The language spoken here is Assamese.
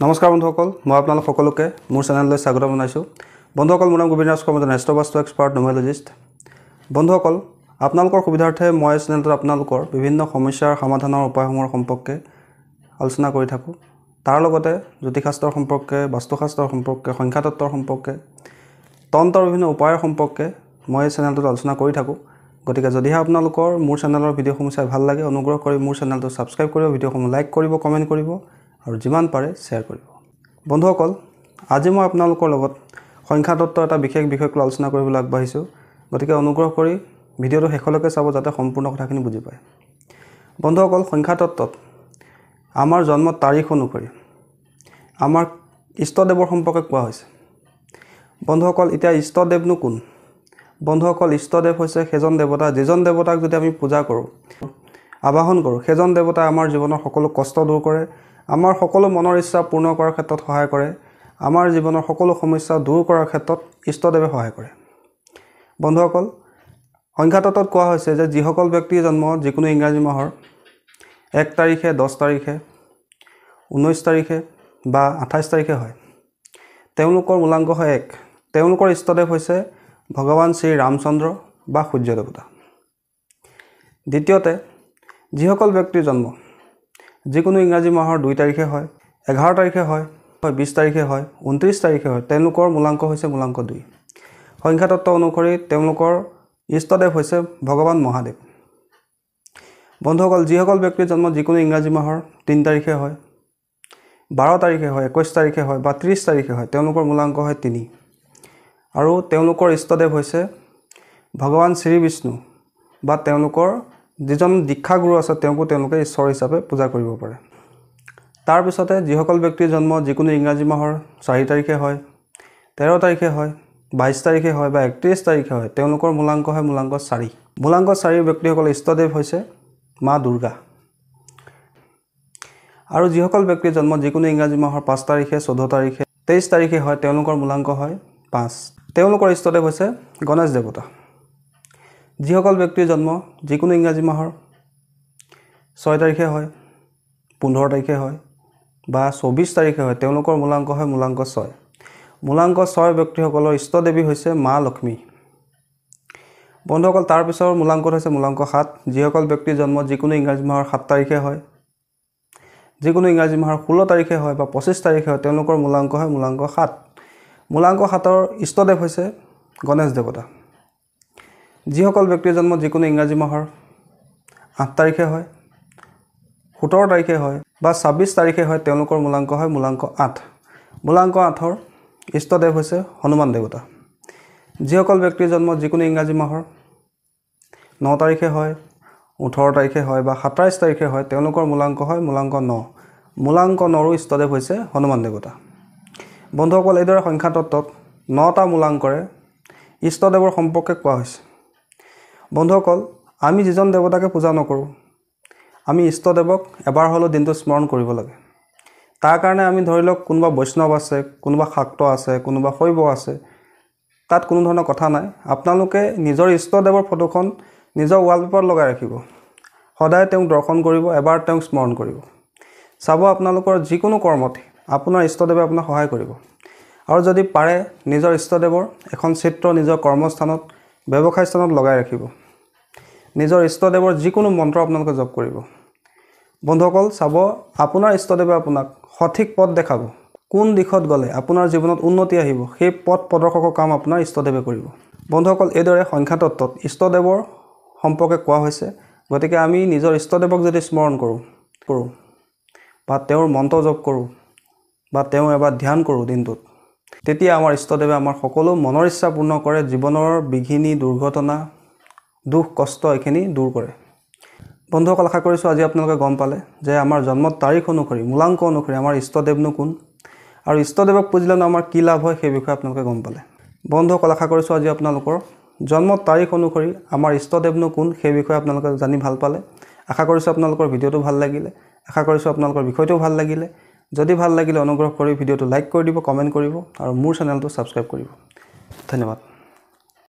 নমস্কাৰ বন্ধুসকল, মই আপোনালোক সকলোকে মোৰ চেনেললৈ স্বাগত জনাইছোঁ। বন্ধুসকল, মোৰ নাম গোবিন্দ ৰাজ কৰ্মী, এষ্ট্ৰবাস্তু এক্সপাৰ্ট নিউমেৰলজিষ্ট। বন্ধুসকল, আপোনালোকৰ সুবিধাৰ্থে মই চেনেলটোত আপোনালোকৰ বিভিন্ন সমস্যাৰ সমাধানৰ উপায়সমূহৰ সম্পৰ্কে আলোচনা কৰি থাকোঁ। তাৰ লগতে জ্যোতিষশাস্ত্ৰৰ সম্পৰ্কে, বাস্তুশাস্ত্ৰৰ সম্পৰ্কে, সংখ্যাতত্ত্বৰ সম্পৰ্কে, তন্ত্ৰৰ বিভিন্ন উপায়ৰ সম্পৰ্কে মই চেনেলটোত আলোচনা কৰি থাকোঁ। গতিকে যদিহে আপোনালোকৰ মোৰ চেনেলৰ ভিডিঅ'সমূহ চাই ভাল লাগে, অনুগ্ৰহ কৰি মোৰ চেনেলটো ছাবস্ক্ৰাইব কৰিব, ভিডিঅ'সমূহ লাইক কৰিব, কমেণ্ট কৰিব আৰু যিমান পাৰে শ্বেয়াৰ কৰিব। বন্ধুসকল, আজি মই আপোনালোকৰ লগত সংখ্যাতত্ত্বৰ এটা বিশেষ বিষয়ক লৈ আলোচনা কৰিবলৈ আগবাঢ়িছোঁ। গতিকে অনুগ্ৰহ কৰি ভিডিঅ'টো শেষলৈকে চাব যাতে সম্পূৰ্ণ কথাখিনি বুজি পায়। বন্ধুসকল, সংখ্যাতত্ত্বত আমাৰ জন্মৰ তাৰিখ অনুসৰি আমাৰ ইষ্টদেৱৰ সম্পৰ্কে কোৱা হৈছে। বন্ধুসকল, এতিয়া ইষ্টদেৱনো কোন? বন্ধুসকল, ইষ্টদেৱ হৈছে সেইজন দেৱতা, যিজন দেৱতাক যদি আমি পূজা কৰোঁ, আবাহন কৰোঁ, সেইজন দেৱতাই আমাৰ জীৱনৰ সকলো কষ্ট দূৰ কৰে, আমাৰ সকলো মনৰ ইচ্ছা পূৰ্ণ কৰাৰ ক্ষেত্ৰত সহায় কৰে, আমাৰ জীৱনৰ সকলো সমস্যা দূৰ কৰাৰ ক্ষেত্ৰত ইষ্টদেৱে সহায় কৰে। বন্ধুসকল, সংখ্যাতত্ত্বত কোৱা হৈছে যে যিসকল ব্যক্তিৰ জন্ম যিকোনো ইংৰাজী মাহৰ 1 তাৰিখে, 10 তাৰিখে, 19 তাৰিখে বা 28 তাৰিখে হয়, তেওঁলোকৰ মূলাংক হয় 1। তেওঁলোকৰ ইষ্টদেৱ হৈছে ভগৱান শ্ৰী ৰামচন্দ্ৰ বা সূৰ্য দেৱতা। দ্বিতীয়তে, যিসকল ব্যক্তিৰ জন্ম যিকোনো ইংৰাজী মাহৰ 2 তাৰিখে হয়, 11 তাৰিখে হয়, 20 তাৰিখে হয়, 29 তাৰিখে হয়, তেওঁলোকৰ মূলাংক হৈছে মূলাংক 2। সংখ্যাতত্ত্ব অনুসৰি তেওঁলোকৰ ইষ্টদেৱ হৈছে ভগৱান মহাদেৱ। বন্ধুসকল, যিসকল ব্যক্তিৰ জন্ম যিকোনো ইংৰাজী মাহৰ 3 তাৰিখে হয়, 12 তাৰিখে হয়, 21 তাৰিখে হয় বা 30 তাৰিখে হয়, তেওঁলোকৰ মূলাংক হয় 3 আৰু তেওঁলোকৰ ইষ্টদেৱ হৈছে ভগৱান শ্ৰী বিষ্ণু বা তেওঁলোকৰ যিজন দীক্ষাগুৰু আছে তেওঁকো তেওঁলোকে ঈশ্বৰ হিচাপে পূজা কৰিব পাৰে। তাৰপিছতে যিসকল ব্যক্তিৰ জন্ম যিকোনো ইংৰাজী মাহৰ 4 তাৰিখে হয়, 13 তাৰিখে হয়, 22 তাৰিখে হয় বা 31 তাৰিখে হয়, তেওঁলোকৰ মূলাংক হয় মূলাংক 4। মূলাংক 4 ব্যক্তিসকলৰ ইষ্টদেৱ হৈছে মা দুৰ্গা। আৰু যিসকল ব্যক্তিৰ জন্ম যিকোনো ইংৰাজী মাহৰ 5 তাৰিখে, 14 তাৰিখে, 23 তাৰিখে হয়, তেওঁলোকৰ মূলাংক হয় 5। তেওঁলোকৰ ইষ্টদেৱ হৈছে গণেশ দেৱতা। যিসকল ব্যক্তিৰ জন্ম যিকোনো ইংৰাজী মাহৰ 6 তাৰিখে হয়, 15 তাৰিখে হয় বা 24 তাৰিখে হয়, তেওঁলোকৰ মূলাংক হয় মূলাংক 6। মূলাংক 6 ব্যক্তিসকলৰ ইষ্টদেৱী হৈছে মা লক্ষ্মী। বন্ধুসকল, তাৰপিছৰ মূলাংকত হৈছে মূলাংক 7। যিসকল ব্যক্তিৰ জন্ম যিকোনো ইংৰাজী মাহৰ 7 তাৰিখে হয়, যিকোনো ইংৰাজী মাহৰ 16 তাৰিখে হয় বা 25 তাৰিখে হয়, তেওঁলোকৰ মূলাংক হয় মূলাংক 7। মূলাংক 7ৰ ইষ্টদেৱ হৈছে গণেশ দেৱতা। যিসকল ব্যক্তিৰ জন্ম যিকোনো ইংৰাজী মাহৰ 8 তাৰিখে হয়, 17 তাৰিখে হয় বা 26 তাৰিখে হয়, তেওঁলোকৰ মূলাংক হয় মূলাংক 8। মূলাংক 8ৰ ইষ্টদেৱ হৈছে হনুমান দেৱতা। যিসকল ব্যক্তিৰ জন্ম যিকোনো ইংৰাজী মাহৰ 9 তাৰিখে হয়, 18 তাৰিখে হয় বা 27 তাৰিখে হয়, তেওঁলোকৰ মূলাংক হয় মূলাংক 9। মূলাংক 9ৰো ইষ্টদেৱ হৈছে হনুমান দেৱতা। বন্ধুসকল, এইদৰে সংখ্যাতত্ত্বত 9টা মূলাংকৰে ইষ্টদেৱৰ সম্পৰ্কে কোৱা হৈছে। বন্ধুসকল, আমি যিজন দেৱতাকে পূজা নকৰোঁ, আমি ইষ্টদেৱক এবাৰ হ'লেও দিনটোত স্মৰণ কৰিব লাগে। তাৰ কাৰণে আমি ধৰি লওক কোনোবা বৈষ্ণৱ আছে, কোনোবা শাক্ত আছে, কোনোবা শৈৱ আছে, তাত কোনো ধৰণৰ কথা নাই। আপোনালোকে নিজৰ ইষ্টদেৱৰ ফটোখন নিজৰ ৱালপেপাৰত লগাই ৰাখিব। সদায় তেওঁক দৰ্শন কৰিব, এবাৰ তেওঁক স্মৰণ কৰিব। চাব আপোনালোকৰ যিকোনো কৰ্মত আপোনাৰ ইষ্টদেৱে আপোনাক সহায় কৰিব। আৰু যদি পাৰে নিজৰ ইষ্টদেৱৰ এখন চিত্ৰ নিজৰ কৰ্মস্থানত, ব্যৱসায় স্থানত লগাই ৰাখিব। নিজৰ ইষ্টদেৱৰ যিকোনো মন্ত্ৰ আপোনালোকে জপ কৰিব। বন্ধুসকল, চাব আপোনাৰ ইষ্টদেৱে আপোনাক সঠিক পথ দেখাব। কোন দিশত গ'লে আপোনাৰ জীৱনত উন্নতি আহিব, সেই পথ প্ৰদৰ্শকৰ কাম আপোনাৰ ইষ্টদেৱে কৰিব। বন্ধুসকল, এইদৰে সংখ্যাতত্ত্বত ইষ্টদেৱৰ সম্পৰ্কে কোৱা হৈছে। গতিকে আমি নিজৰ ইষ্টদেৱক যদি স্মৰণ কৰোঁ বা তেওঁৰ মন্ত্ৰ জপ কৰোঁ বা তেওঁ এবাৰ ধ্যান কৰোঁ দিনটোত, তেতিয়া আমাৰ ইষ্টদেৱে আমাৰ সকলো মনৰ ইচ্ছা পূৰ্ণ কৰে, জীৱনৰ বিঘিনি, দুৰ্ঘটনা, দুখ, কষ্ট এইখিনি দূৰ কৰে। বন্ধুসকল, আশা কৰিছোঁ আজি আপোনালোকে গম পালে যে আমাৰ জন্মৰ তাৰিখ অনুসৰি, মূলাংক অনুসৰি আমাৰ ইষ্টদেৱনো কোন আৰু ইষ্টদেৱক পুজিলেনো আমাৰ কি লাভ হয়, সেই বিষয়ে আপোনালোকে গম পালে। বন্ধুসকল, আশা কৰিছোঁ আজি আপোনালোকৰ জন্মৰ তাৰিখ অনুসৰি আমাৰ ইষ্টদেৱনো কোন সেই বিষয়ে আপোনালোকে জানি ভাল পালে। আশা কৰিছোঁ আপোনালোকৰ ভিডিঅ'টো ভাল লাগিলে, আশা কৰিছোঁ আপোনালোকৰ বিষয়টোও ভাল লাগিলে। যদি ভাল লাগিলে অনুগ্ৰহ কৰি ভিডিঅ'টো লাইক কৰি দিব, কমেণ্ট কৰিব আৰু মোৰ চেনেলটো ছাবস্ক্ৰাইব কৰিব। ধন্যবাদ।